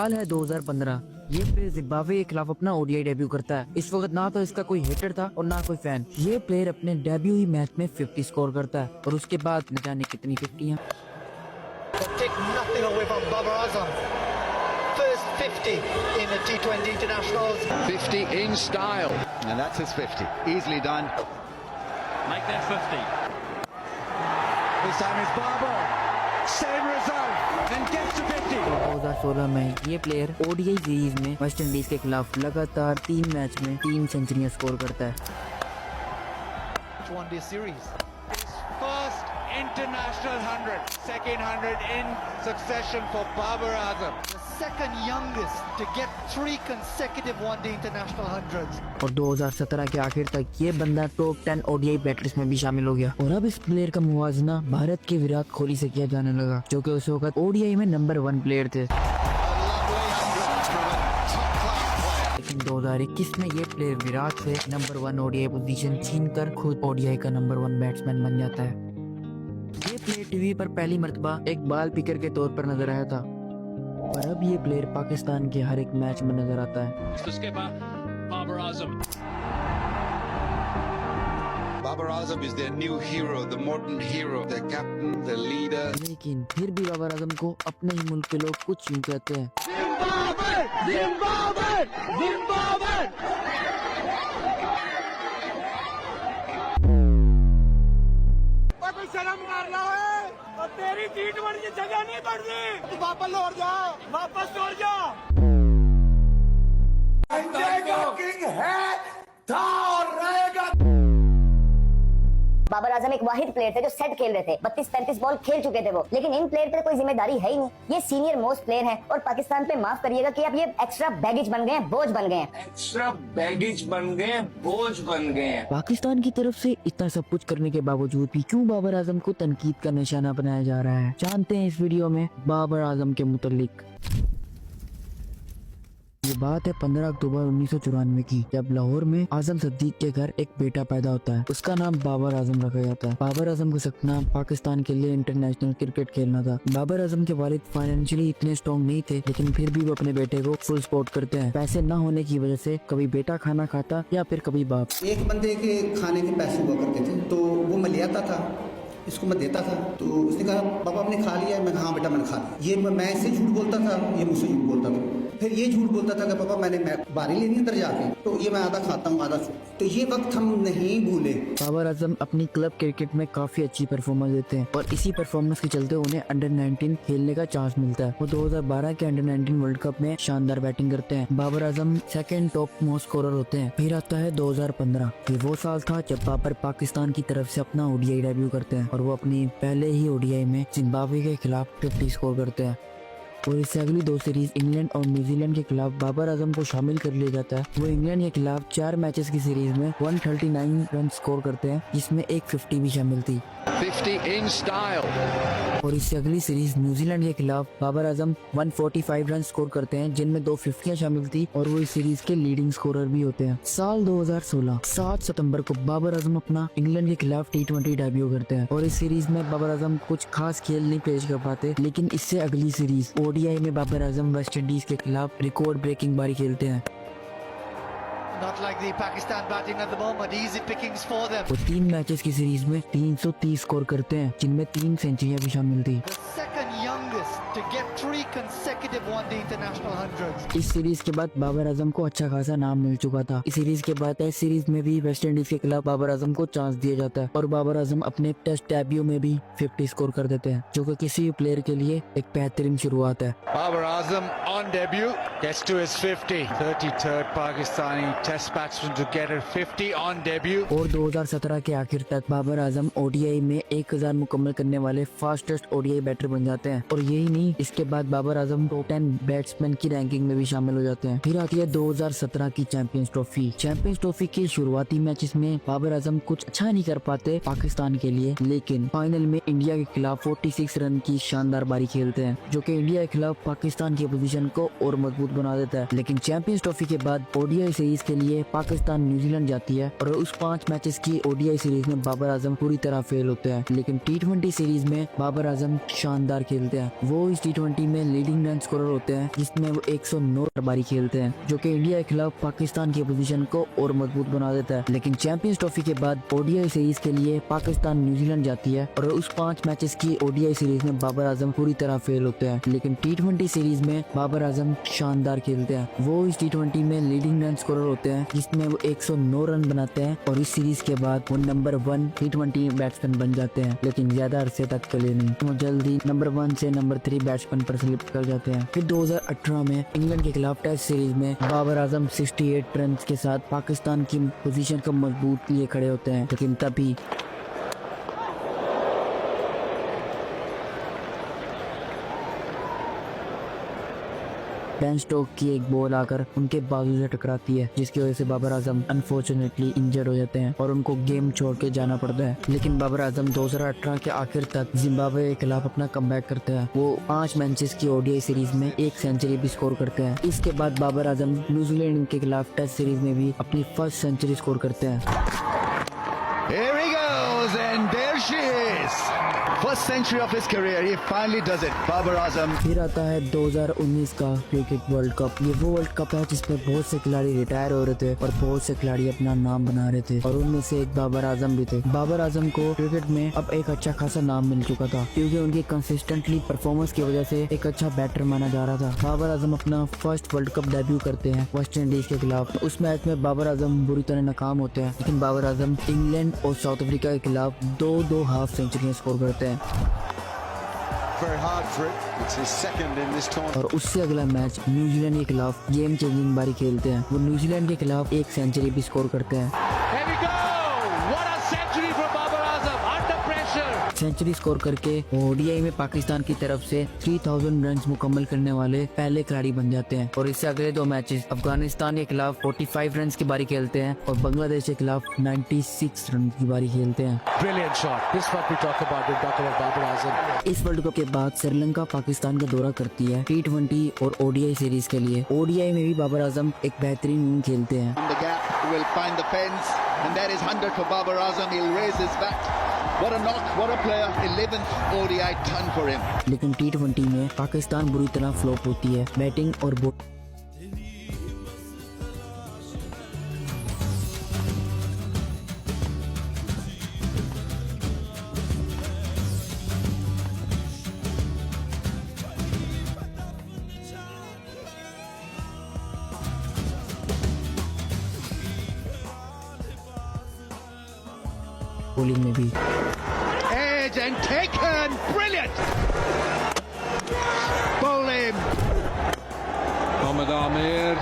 साल है 2015। ये प्लेयर जिम्बाब्वे के खिलाफ अपना ओडीआई डेब्यू करता है। इस वक्त ना तो इसका कोई हेटर था और ना कोई फैन। ये प्लेयर अपने डेब्यू ही मैच में 50 स्कोर करता है और उसके बाद न जाने कितनी 50 Take nothing away from Babar Azam. First 50 in the T20 internationals. 50 in style. And that's his 50. Easily done. Make that 50. This time is Babar. Same result. And gets to 50. 2016 में ये प्लेयर ओडीआई सीरीज में West Indies के खिलाफ लगातार 3 match में 3 सेंचुरियां score करता है। One day series. First international 100, second 100 in succession for Babar Azam. The second youngest to get 3 consecutive one-day international hundreds. और 2017 के आखिर तक ये बंदा टॉप 10 ओडीआई बैटर्स में भी शामिल हो गया। और अब इस प्लेयर का मुवाजना भारत के विराट कोहली से किया जाने लगा, जो कि उस वक्त ओडीआई में नंबर 1 प्लेयर थे। लेकिन 2021 में ये प्लेयर विराट से नंबर 1 ओडीआई पोजीशन छीनकर खुद ओडीआई का नंबर 1 बैट्समैन बन जाता है। ये प्लेयर टीवी पर पहली मर्तबा एक बाल पिकर के तौर पर नजर आया था, पर अब ये प्लेयर पाकिस्तान के हर एक मैच में नजर आता है। The skipper, Babar Azam. Babar Azam is their new hero, the modern hero, their captain, their leader. लेकिन फिर भी बाबर आजम को अपने ही मुल्क के लोग कुछ यूं कहते हैं। कोई शर्म कर रहा है और तेरी T20 की जगह नहीं बढ़ती। तू वापस लौट जा, वापस लौट जा। किंग है, था और रहेगा। बाबर आजम एक वाहिद प्लेयर थे जो सेट खेल रहे थे। 32-35 बॉल खेल चुके थे वो, लेकिन इन प्लेयर पे कोई जिम्मेदारी है ही नहीं। ये सीनियर मोस्ट प्लेयर हैं और पाकिस्तान पे माफ करिएगा कि अब ये एक्स्ट्रा बैगेज बन गए हैं, बोझ बन गए हैं। एक्स्ट्रा बैगेज बन गए हैं, बोझ बन गए हैं। पाकिस्तान की तरफ से इतना सब कुछ करने के बावजूद भी क्यों बाबर आजम को तनकीद का निशाना बनाया जा रहा है, जानते हैं इस वीडियो में बाबर आजम के मुतल्लिक। ये बात है 15 अक्टूबर 1994 की, जब लाहौर में आजम सद्दीक के घर एक बेटा पैदा होता है। उसका नाम बाबर आजम रखा जाता है। बाबर आजम का सपना पाकिस्तान के लिए इंटरनेशनल क्रिकेट खेलना था। बाबर आजम के वालिद फाइनेंशियली इतने स्ट्रॉन्ग नहीं थे, लेकिन फिर भी वो अपने बेटे को फुल सपोर्ट करते हैं। पैसे न होने की वजह से कभी बेटा खाना खाता या फिर कभी बाप। एक बंदे के खाने के पैसे हुआ करते थे, तो वो मैं ले आता था, इसको मैं देता था। तो उसने कहा पापा आपने खा लिया? मैं हाँ बेटा मैंने खा लिया। ये मैं इससे झूठ बोलता था, ये मुझसे झूठ बोलता था। फिर ये झूठ बोलता था कि पापा मैंने बारी लेनी अंदर जाके, तो ये मैं आधा खाता हूँ आधा छोड़। तो ये वक्त हम नहीं भूले। बाबर आजम अपनी क्लब क्रिकेट में काफी अच्छी परफॉर्मेंस देते हैं और इसी परफॉर्मेंस के चलते उन्हें अंडर 19 खेलने का चांस मिलता है। वो 2012 के अंडर 19 वर्ल्ड कप में शानदार बैटिंग करते हैं। Babar Azam second top most scorer होते हैं। फिर आता है 2015। ये वो साल था जब बाबर पाकिस्तान की तरफ से अपना ओडीआई डेब्यू करते हैं और वो अपनी पहले ही ओडीआई में जिम्बाब्वे के खिलाफ 50 स्कोर करते हैं। और इससे अगली 2 सीरीज इंग्लैंड और न्यूजीलैंड के खिलाफ बाबर आजम को शामिल कर लिया जाता है। वो इंग्लैंड के खिलाफ 4 मैचेस की सीरीज में 139 रन स्कोर करते हैं, जिसमें एक 50 भी शामिल थी। 50 in style. और इससे अगली सीरीज न्यूजीलैंड के खिलाफ बाबर आजम 145 रन स्कोर करते हैं, जिनमें 2 50 शामिल थी और वो इस सीरीज के लीडिंग स्कोरर भी होते हैं। साल 2016 7 सितंबर को बाबर आजम अपना इंग्लैंड के खिलाफ T20 डेब्यू करते हैं और इस सीरीज में बाबर आजम कुछ खास खेल नहीं पेश कर पाते, लेकिन इससे अगली सीरीज ओडीआई में बाबर आजम वेस्ट इंडीज के खिलाफ रिकॉर्ड ब्रेकिंग बारी खेलते हैं। Not like the Pakistan batting at the moment. Easy pickings for them. वो 3 मैचेस की सीरीज में 330 स्कोर करते हैं, जिनमें 3 सेंचुरियां भी शामिल थी। The second youngest to get 3 consecutive one-day international hundreds. इस सीरीज के बाद बाबर आजम को अच्छा खासा नाम मिल चुका था। इस सीरीज के बाद टेस्ट सीरीज में भी वेस्ट इंडीज के खिलाफ बाबर आजम को चांस दिया जाता है और बाबर आजम अपने टेस्ट डेब्यू में भी 50 स्कोर कर देते हैं, जो कि किसी भी प्लेयर के लिए एक बेहतरीन शुरुआत है। Babar Azam on debut gets to his 50. 33rd Pakistani Test batsman to get a 50 on debut. और 2017 के आखिर तक बाबर आजम ओडीआई में 1000 मुकम्मल करने वाले फास्टेस्ट ओडीआई बैटर बन जाते हैं। और यही नहीं, इसके बाद बाबर आजम टॉप 10 बैट्समैन की रैंकिंग में भी शामिल हो जाते हैं। फिर आती है 2017 की चैंपियंस ट्रॉफी। चैंपियंस ट्रॉफी के शुरुआती मैचेस में बाबर आजम कुछ अच्छा नहीं कर पाते पाकिस्तान के लिए, लेकिन फाइनल में इंडिया के खिलाफ 46 रन की शानदार बारी खेलते हैं, जो कि इंडिया के खिलाफ पाकिस्तान की पोजीशन को और मजबूत बना देता है। लेकिन चैंपियंस ट्रॉफी के बाद ओडीआई सीरीज के लिए पाकिस्तान न्यूजीलैंड जाती है और उस 5 मैचेस की ओडीआई सीरीज में बाबर आजम पूरी तरह फेल होते हैं। लेकिन T20 सीरीज में बाबर आजम शानदार खेलते हैं। वो इस T20 में लीडिंग रन स्कोरर होते हैं, जिसमें वो 109 बारी खेलते हैं, जो कि इंडिया के खिलाफ पाकिस्तान की पोजीशन को और मजबूत बना देता है। लेकिन चैंपियंस ट्रॉफी के बाद ओडीआई सीरीज के लिए पाकिस्तान न्यूजीलैंड जाती है और उस 5 मैचेस की ओडीआई सीरीज में बाबर आजम पूरी तरह फेल होते हैं। लेकिन T20 सीरीज में बाबर आजम शानदार खेलते हैं। वो इस T20 में लीडिंग रन स्कोरर होते हैं, जिसमें वो 109 रन बनाते हैं और इस सीरीज के बाद वो नंबर 1 T20 बैट्समैन बन जाते हैं, लेकिन ज्यादा अरसे तक के लिए नहीं। वो जल्दी नंबर 1 से नंबर 3 बैट्समैन पर स्लिप कर जाते हैं। फिर 2018 में इंग्लैंड के खिलाफ टेस्ट सीरीज में बाबर आजम 68 रन के साथ पाकिस्तान की पोजीशन को मजबूत लिए खड़े होते हैं, लेकिन तभी बेन स्टोक की एक बॉल आकर उनके बाजू से टकराती है, जिसकी वजह से बाबर आजम अनफॉर्चुनेटली इंजर्ड हो जाते हैं और उनको गेम छोड़ के जाना पड़ता है। लेकिन बाबर आजम 2018 के आखिर तक जिम्बाब्वे के खिलाफ अपना कमबैक करते हैं। वो 5 मैचेस की ओडीआई सीरीज में 1 सेंचुरी भी स्कोर करते हैं। इसके बाद बाबर आजम न्यूजीलैंड के खिलाफ टेस्ट सीरीज में भी अपनी फर्स्ट सेंचुरी स्कोर करते हैं। Here he goes, and there she is. First century of his career, he finally does it. Babar Azam. फिर आता है 2019 का क्रिकेट वर्ल्ड कप। ये वो वर्ल्ड कप है जिसमें बहुत से खिलाड़ी रिटायर हो रहे थे और बहुत से खिलाड़ी अपना नाम बना रहे थे, और उनमें से एक बाबर आजम भी थे। बाबर आजम को क्रिकेट में अब एक अच्छा खासा नाम मिल चुका था, क्योंकि उनकी कंसिस्टेंटली परफॉर्मेंस की वजह से एक अच्छा बैटर माना जा रहा था। बाबर आजम अपना फर्स्ट वर्ल्ड कप डेब्यू करते हैं वेस्ट इंडीज के खिलाफ। उस मैच में बाबर आजम बुरी तरह नाकाम होते हैं, लेकिन बाबर आजम इंग्लैंड और साउथ अफ्रीका के खिलाफ 2 हाफ सेंचुरियां स्कोर करते हैं। Very hard for it. It's his second in this tournament. और उससे अगला मैच न्यूजीलैंड के खिलाफ गेम चेंजिंग बारी खेलते हैं। वो न्यूजीलैंड के खिलाफ 1 सेंचुरी भी स्कोर करते हैं। Here we go! What a century from Babar Azam under pressure. Century score करके ओडीआई में पाकिस्तान की तरफ से 3000 रन मुकम्मल करने वाले पहले खिलाड़ी बन जाते हैं। और इससे अगले 2 मैचेस अफगानिस्तान के खिलाफ 45 रन की बारी खेलते हैं और बांग्लादेश के खिलाफ 96 रन की बारी खेलते हैं। Brilliant shot. This is what we talk about. We talk about Babar Azam. इस वर्ल्ड कप के बाद श्रीलंका पाकिस्तान का दौरा करती है T20 और ओडीआई सीरीज के लिए। ओडीआई में भी बाबर आजम एक बेहतरीन इनिंग खेलते हैं। On the gap, he will find the fence, and that is 100 for Babar Azam. He'll raise his bat. What a knock, what a player. 11th ODI ton for him. लेकिन T20 में पाकिस्तान बुरी तरह flop होती है। Batting और bowling में भी। Edge and taken. Brilliant. Bowling. Mohamed Amir.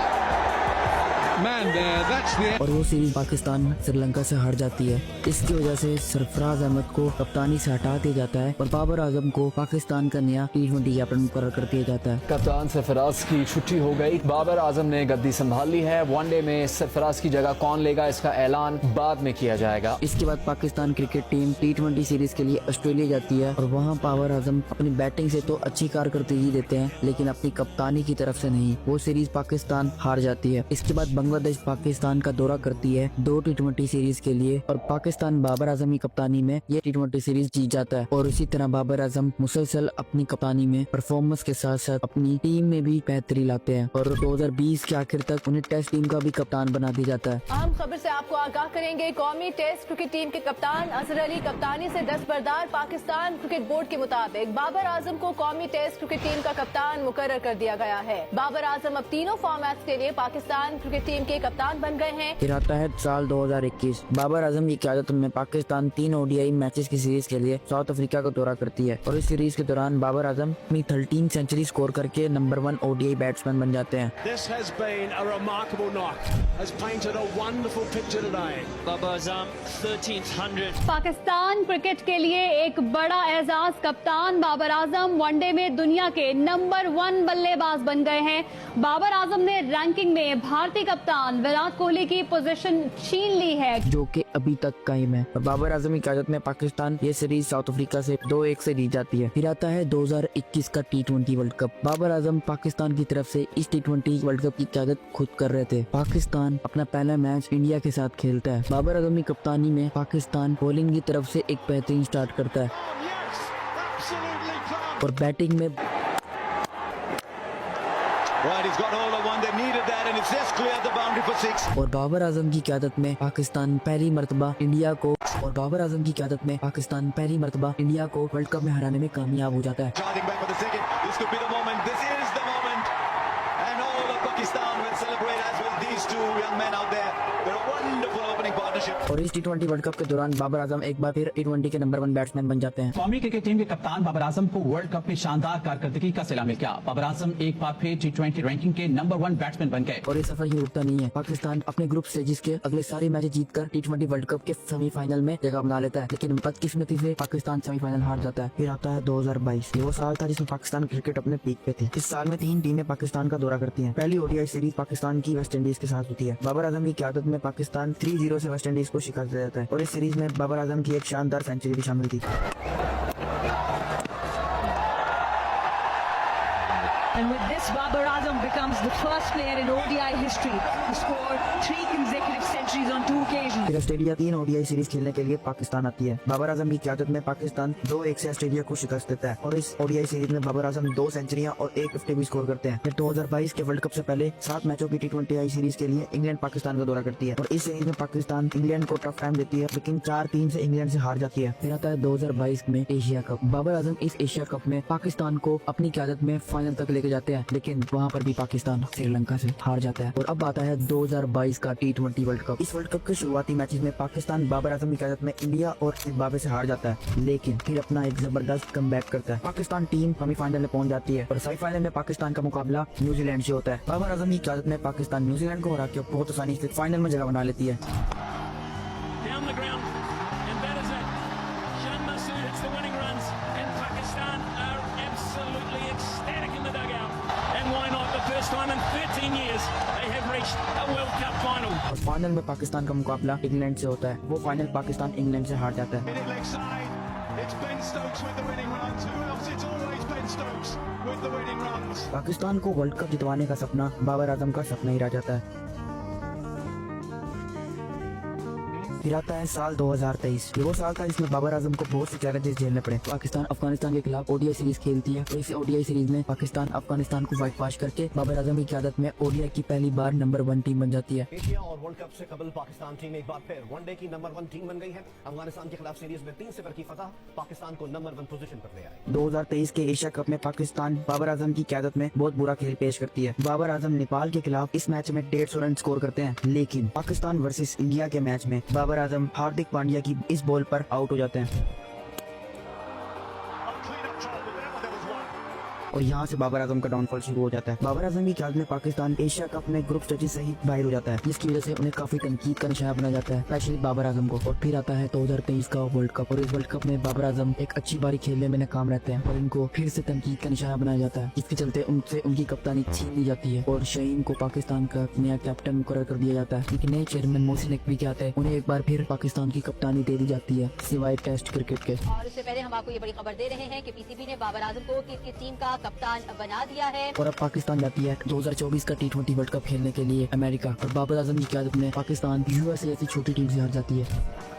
Man, that's the और वो सीरीज पाकिस्तान श्रीलंका से हार जाती है। इसकी वजह से सरफराज अहमद को कप्तानी से हटा दिया जाता है और बाबर आजम को पाकिस्तान का नया T20 कैप्टन मुकर्रर कर दिया जाता है। कप्तान सरफराज की छुट्टी हो गई, बाबर आजम ने गद्दी संभाल ली है। वनडे में सरफराज की जगह कौन लेगा, इसका ऐलान बाद में किया जाएगा। इसके बाद Pakistan cricket team T20 series के लिए ऑस्ट्रेलिया जाती है और वहाँ बाबर आजम अपनी बैटिंग से तो अच्छी कारकर्दगी देते हैं, लेकिन अपनी कप्तानी की तरफ से नहीं। वो सीरीज पाकिस्तान हार जाती है। इसके बाद बांग्लादेश पाकिस्तान का दौरा करती है 2 T20 सीरीज के लिए और पाकिस्तान बाबर आजम की कप्तानी में ये T20 सीरीज जीत जाता है। और इसी तरह बाबर आजम मुसलसल अपनी कप्तानी में परफॉर्मेंस के साथ साथ अपनी टीम में भी बेहतरी लाते हैं और 2020 के आखिर तक उन्हें टेस्ट टीम का भी कप्तान बना दिया जाता है। अहम खबर से आपको आगाह करेंगे। कौमी टेस्ट क्रिकेट टीम के कप्तान अजहर अली कप्तानी से दस्तबरदार। पाकिस्तान क्रिकेट बोर्ड के मुताबिक बाबर आजम को कौमी टेस्ट क्रिकेट टीम का कप्तान मुकर्रर कर दिया गया है। बाबर आजम अब तीनों फॉर्मेट्स के लिए पाकिस्तान क्रिकेट टीम के कप्तान बन गए हैं। फिर आता है साल 2021। बाबर आजम की क़यादत में पाकिस्तान 3 ओडीआई मैचेस की सीरीज के लिए साउथ अफ्रीका का दौरा करती है और इस सीरीज के दौरान बाबर आजम अपनी 13 सेंचुरी स्कोर करके नंबर 1 ओडीआई बैट्समैन बन जाते हैं। This has been a remarkable knock. Has painted a wonderful picture today. Babar Azam 1300. Pakistan cricket के लिए एक बड़ा एजाज। कप्तान बाबर आजम वनडे में दुनिया के नंबर 1 बल्लेबाज बन गए हैं। बाबर आजम ने रैंकिंग में भारतीय कप्तान विराट कोहली की पोजीशन छीन ली है, जो कि अभी तक कायम है। और बाबर आजम की क़यादत में पाकिस्तान ये सीरीज साउथ अफ्रीका से 2-1 से जीत जाती है। फिर आता है 2021 का T20 world cup. Babar Azam Pakistan की तरफ से इस T20 वर्ल्ड कप की क़यादत खुद कर रहे थे। पाकिस्तान अपना पहला मैच इंडिया के साथ खेलता है। बाबर आजम की कप्तानी में पाकिस्तान बॉलिंग की तरफ से एक बेहतरीन स्टार्ट करता है और बैटिंग में Right, he's got all the one. They needed that, and it's just cleared the boundary for 6. और बाबर आजम की क़यादत में पाकिस्तान पहली मर्तबा इंडिया को वर्ल्ड कप में हराने में कामयाब हो जाता है। Charging back for the second. This could be the moment. This is the moment. And all of Pakistan will celebrate as well. These two young men out there. They're a wonderful opening partnership. और इस T20 world cup के दौरान बाबर आजम एक बार फिर T20 के number 1 batsman बन जाते हैं। कौमी क्रिकेट टीम के कप्तान बाबर आजम को वर्ल्ड कप में शानदार कारकर्दगी का सिला मिल गया। बाबर आजम एक बार फिर T20 रैंकिंग के नंबर 1 बैट्समैन बन गए। और ये सफर ही रुकता नहीं है। पाकिस्तान अपने ग्रुप स्टेजेस के अगले सारे मैच जीतकर T20 वर्ल्ड कप के सेमीफाइनल में जगह बना लेता है, लेकिन बदकिस्मती से पाकिस्तान सेमीफाइनल हार जाता है। फिर आता है 2022। ये वो साल था जिसमें पाकिस्तान क्रिकेट अपने पीक पे थी। इस साल में 3 टीमें पाकिस्तान का दौरा करती हैं। पहली ODI सीरीज पाकिस्तान की वेस्ट इंडीज के साथ होती है। बाबर आजम की क़यादत में पाकिस्तान 3-0 से वेस्ट इंडीज को शिकस्त दे देता है और इस सीरीज में बाबर आजम की एक शानदार सेंचुरी भी शामिल थी। And with this, Babar Azam becomes the first player in ODI history to score 3 consecutive centuries on 2 occasions. फिर ऑस्ट्रेलिया 3 ODI सीरीज खेलने के लिए पाकिस्तान आती है। बाबर आजम की क़यादत में पाकिस्तान 2-1 से ऑस्ट्रेलिया को शिकस्त देता है और इस ODI सीरीज में बाबर आजम 2 सेंचुरियां और 1 50 भी स्कोर करते हैं। फिर 2022 के वर्ल्ड कप से पहले 7 मैचों की T20 सीरीज के लिए इंग्लैंड पाकिस्तान का दौरा करती है और इस सीरीज में पाकिस्तान इंग्लैंड को टफ टाइम देती है, लेकिन 4-3 से इंग्लैंड से हार जाती है। फिर आता है 2022 में एशिया कप। बाबर आजम इस एशिया कप में पाकिस्तान को अपनी क़यादत में फाइनल तक लेके जाते हैं, लेकिन वहाँ पर भी पाकिस्तान श्रीलंका से हार जाता है। और अब आता है 2022 का T20 वर्ल्ड कप। इस वर्ल्ड कप के शुरुआती मैचेस में पाकिस्तान बाबर आजम की क़यादत में इंडिया और जिम्बाब्वे से हार जाता है, लेकिन फिर अपना एक जबरदस्त कमबैक करता है। पाकिस्तान टीम सेमीफाइनल में पहुंच जाती है और सेमीफाइनल में पाकिस्तान का मुकाबला न्यूजीलैंड से होता है। बाबर आजम की क़यादत में पाकिस्तान न्यूजीलैंड को हरा के बहुत आसानी से फाइनल में जगह बना लेती है। और फाइनल में पाकिस्तान का मुकाबला इंग्लैंड से होता है। वो फाइनल पाकिस्तान इंग्लैंड से हार जाता है। पाकिस्तान को वर्ल्ड कप जितवाने का सपना बाबर आजम का सपना ही रह जाता है। फिर आता है साल 2023। ये वो साल था जिसमें बाबर आजम को बहुत से चैलेंजेस झेलने पड़े। पाकिस्तान अफगानिस्तान के खिलाफ ODI सीरीज खेलती है और इस ODI सीरीज में पाकिस्तान अफगानिस्तान को वाइट वॉश करके बाबर आजम की क़यादत में ODI की पहली बार नंबर 1 टीम बन जाती है। एशिया और वर्ल्ड कप से कबल पाकिस्तान टीम एक बार फिर वनडे की नंबर 1 टीम बन गई है। अफगानिस्तान के खिलाफ सीरीज में 3-0 की फतह पाकिस्तान को नंबर 1 पोजीशन पर ले आए। 2023 के एशिया कप में पाकिस्तान बाबर आजम की क़यादत में बहुत बुरा खेल पेश करती है। बाबर आजम नेपाल के खिलाफ इस मैच में 150 रन स्कोर करते हैं, लेकिन पाकिस्तान वर्सेस इंडिया के मैच में बाबर आजम हार्दिक पांड्या की इस बॉल पर आउट हो जाते हैं और यहाँ से बाबर आजम का डाउनफॉल शुरू हो जाता है। बाबर आजम की क़यादत में पाकिस्तान एशिया कप में ग्रुप स्टेज से ही बाहर हो जाता है, जिसकी वजह से उन्हें काफी तनकीद का निशाना बना जाता है, स्पेशली बाबर आजम को। और फिर आता है 2023 का वर्ल्ड कप और इस वर्ल्ड कप में बाबर आजम एक अच्छी बारी खेलने में नाकाम रहते हैं और इनको फिर से तनकीद का निशाना बनाया जाता है, जिसके चलते उनसे उनकी कप्तानी छीन ली जाती है और शहीन को पाकिस्तान का नया कैप्टन मुकर्रर कर दिया जाता है। लेकिन नए चेयरमैन मोहसिन नकवी के आते हैं उन्हें एक बार फिर पाकिस्तान की कप्तानी दे दी जाती है, सिवाय टेस्ट क्रिकेट के। और उससे पहले हम आपको ये बड़ी खबर दे रहे हैं कि PCB ने बाबर आजम को क्रिकेट टीम का कप्तान बना दिया है। और अब पाकिस्तान जाती है 2024 का T20 वर्ल्ड कप खेलने के लिए अमेरिका और बाबर आजम की क़यादत में पाकिस्तान USA जैसी छोटी टीम से हार जाती है।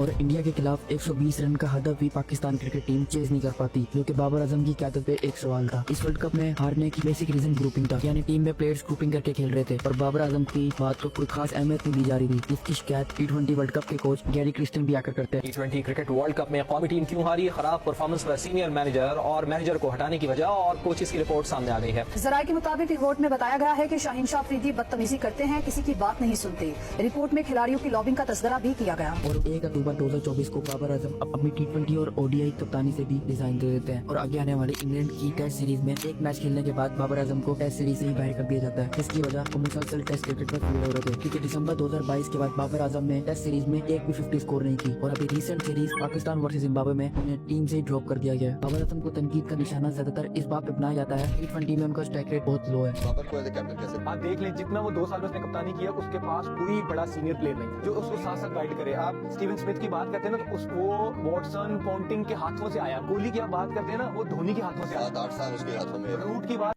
और इंडिया के खिलाफ 120 रन का हदफ भी पाकिस्तान क्रिकेट टीम चेज नहीं कर पाती, जो कि बाबर आजम की क़यादत पे एक सवाल था। इस वर्ल्ड कप में हारने की बेसिक रीजन ग्रुपिंग था, यानी टीम में प्लेयर्स ग्रुपिंग करके खेल रहे थे और बाबर आजम की बात को कोई खास अहमियत नहीं दी जा रही थी, जिसकी शिकायत T20 वर्ल्ड कप के कोच गैरी क्रिस्टन भी आकर करते हैं। T20 क्रिकेट वर्ल्ड कप में कौमी टीम क्यों हारी, खराब परफॉर्मेंस पर सीनियर मैनेजर और मैनेजर को हटाने की वजह और कोचेस की रिपोर्ट सामने आ गई है। जराये के मुताबिक रिपोर्ट में बताया गया है कि शाहीन शाह अफरीदी बदतमीजी करते हैं, किसी की बात नहीं सुनते। रिपोर्ट में खिलाड़ियों की लॉबिंग का तस्करा भी किया गया। और 1 अक्टूबर 2024 को बाबर आजम अपनी T20 और ODI कप्तानी से भी रिजाइन दे देते हैं और आगे आने वाली इंग्लैंड की टेस्ट सीरीज में एक मैच खेलने के बाद बाबर आजम को टेस्ट सीरीज से ही बाहर कर दिया जाता है, जिसकी वजह वो मुसलसल टेस्ट क्रिकेट में फेल हो रहे थे, क्योंकि दिसंबर 2022 के बाद बाबर आजम ने टेस्ट सीरीज में एक भी 50 स्कोर नहीं की और अभी recent series Pakistan versus Zimbabwe में उन्हें टीम से ड्रॉप कर दिया गया। बाबर आजम को तनकीद का निशाना ज्यादातर इस बात पे बनाया जाता है T20 में उनका स्ट्राइक रेट बहुत लो है। बाबर को एज ए कैप्टन कैसे आप देख लें, जितना वो 2 साल में उसने कप्तानी किया उसके पास कोई बड़ा सीनियर प्लेयर नहीं जो उसको साथ साथ गाइड करे। आप स्टीवन स्मिथ की बात करते हैं ना, तो वो वॉटसन पॉन्टिंग के हाथों से आया। कोहली की आप बात करते हैं ना, वो धोनी के हाथों से आया। 7-8 साल उसके हाथों में। रूट की बात